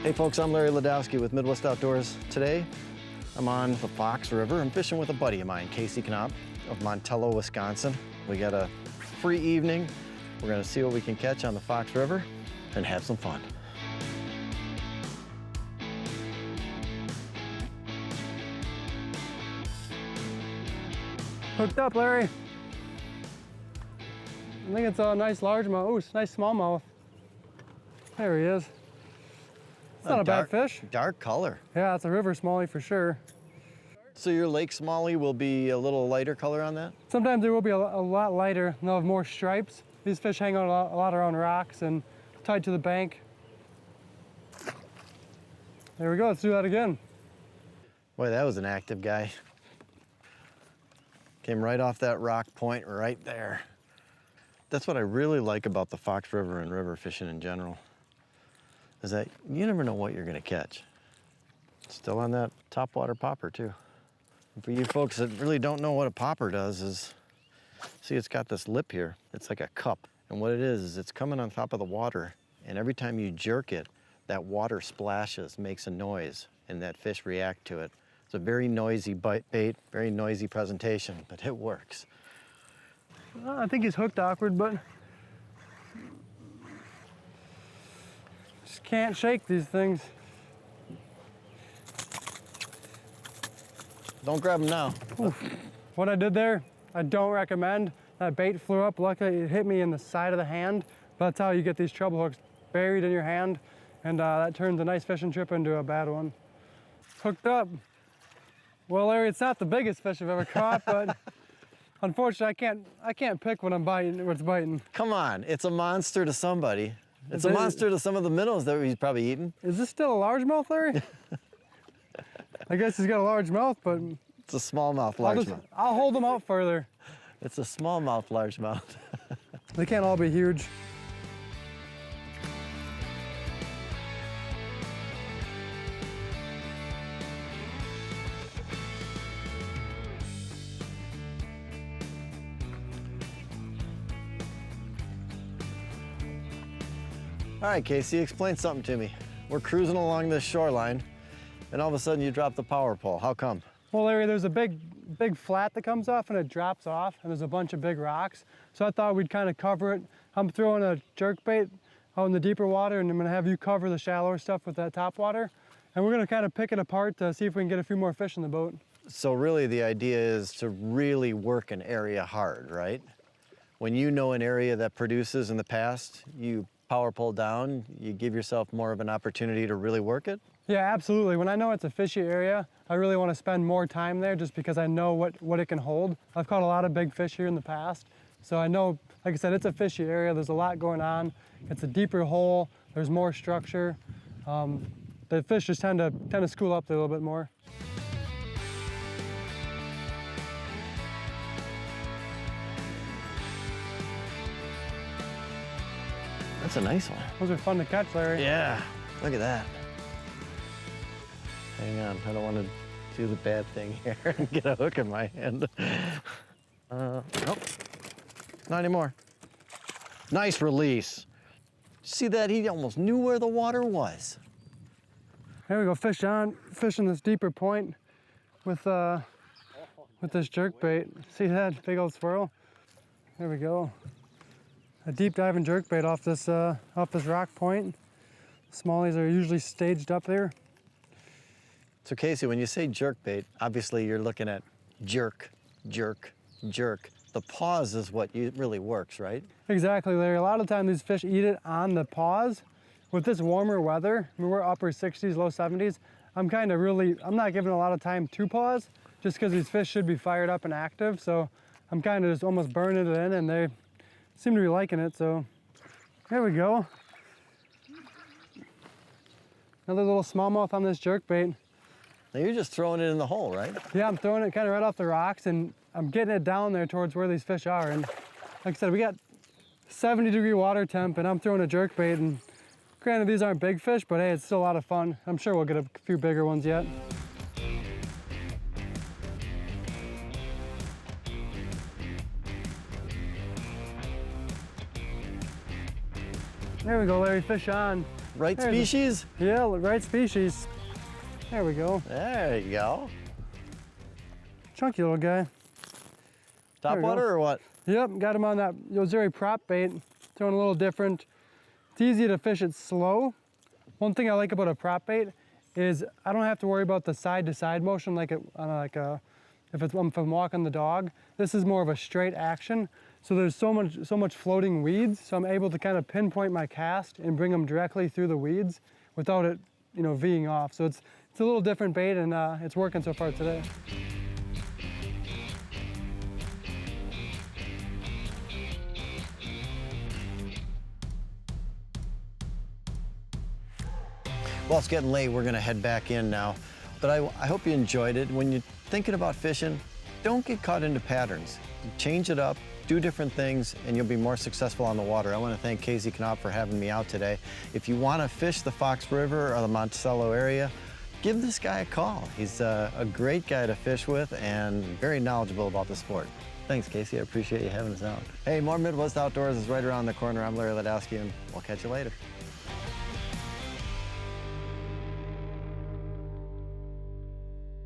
Hey folks, I'm Larry Ladowski with Midwest Outdoors. Today, I'm on the Fox River. I'm fishing with a buddy of mine, Casey Knaup of Montello, Wisconsin. We got a free evening. We're gonna see what we can catch on the Fox River and have some fun. Hooked up, Larry. I think it's a nice largemouth. Oh, it's a nice smallmouth. There he is. It's not a bad fish. Dark color. Yeah, it's a river smallie for sure. So your lake smallie will be a little lighter color on that? Sometimes they will be a lot lighter and they'll have more stripes. These fish hang out a lot around rocks and tied to the bank. There we go, let's do that again. Boy, that was an active guy. Came right off that rock point right there. That's what I really like about the Fox River and river fishing in general, is that you never know what you're gonna catch. Still on that topwater popper too. And for you folks that really don't know what a popper does is, see it's got this lip here. It's like a cup. And what it is it's coming on top of the water, and every time you jerk it, that water splashes, makes a noise, and that fish react to it. It's a very noisy bait, very noisy presentation, but it works. I think he's hooked awkward, but just can't shake these things. Don't grab them now. Oof. What I did there, I don't recommend. That bait flew up. Luckily, it hit me in the side of the hand. But that's how you get these treble hooks buried in your hand, and that turns a nice fishing trip into a bad one. Hooked up. Well, Larry, it's not the biggest fish I've ever caught, but unfortunately, I can't pick when I'm biting, what's biting. Come on, it's a monster to somebody. It's a monster to some of the minnows that he's probably eating. Is this still a largemouth, Larry? I guess he's got a large mouth, but it's a smallmouth largemouth. I'll hold them out further. It's a smallmouth largemouth. They can't all be huge. All right, Casey, explain something to me. We're cruising along this shoreline, and all of a sudden you drop the power pole. How come? Well, Larry, there's a big flat that comes off and it drops off, and there's a bunch of big rocks. So I thought we'd kind of cover it. I'm throwing a jerk bait out in the deeper water, and I'm gonna have you cover the shallower stuff with that top water. And we're gonna kind of pick it apart to see if we can get a few more fish in the boat. So really the idea is to really work an area hard, right? When you know an area that produces in the past, you power pole down, you give yourself more of an opportunity to really work it? Yeah, absolutely. When I know it's a fishy area, I really want to spend more time there just because I know what it can hold. I've caught a lot of big fish here in the past, so I know, like I said, it's a fishy area. There's a lot going on. It's a deeper hole. There's more structure. The fish just tend to school up there a little bit more. That's a nice one. Those are fun to catch, Larry. Yeah, look at that. Hang on, I don't want to do the bad thing here and get a hook in my hand. Nope, not anymore. Nice release. See that? He almost knew where the water was. There we go, fish on, fishing this deeper point with this jerk bait. See that big old swirl? There we go. A deep diving jerk bait off this rock point. Smallies are usually staged up there. So Casey, when you say jerk bait, obviously you're looking at jerk, jerk, jerk. The pause is what really works, right? Exactly, Larry. A lot of times these fish eat it on the pause. With this warmer weather, I mean, we're upper 60s, low 70s, I'm not giving a lot of time to pause just because these fish should be fired up and active. So I'm kind of just almost burning it in, and they seem to be liking it, so there we go. Another little smallmouth on this jerk bait. Now you're just throwing it in the hole, right? Yeah, I'm throwing it kind of right off the rocks, and I'm getting it down there towards where these fish are. And like I said, we got 70-degree water temp, and I'm throwing a jerk bait. And granted, these aren't big fish, but hey, it's still a lot of fun. I'm sure we'll get a few bigger ones yet. There we go, Larry, fish on. Right There's a- species? Yeah, right species. There we go. There you go. Chunky little guy. There we go. Topwater or what? Yep, got him on that yo-zuri prop bait. Throwing a little different. It's easy to fish it slow. One thing I like about a prop bait is I don't have to worry about the side-to-side motion like if I'm walking the dog. This is more of a straight action. So there's so much floating weeds, so I'm able to kind of pinpoint my cast and bring them directly through the weeds without it, veeing off. So it's a little different bait, and it's working so far today. Well, it's getting late. We're gonna head back in now. But I hope you enjoyed it. When you're thinking about fishing, don't get caught into patterns. Change it up, do different things, and you'll be more successful on the water. I want to thank Casey Knaup for having me out today. If you want to fish the Fox River or the Montello area, give this guy a call. He's a great guy to fish with and very knowledgeable about the sport. Thanks, Casey. I appreciate you having us out. Hey, more Midwest Outdoors is right around the corner. I'm Larry Ladowski, and we'll catch you later.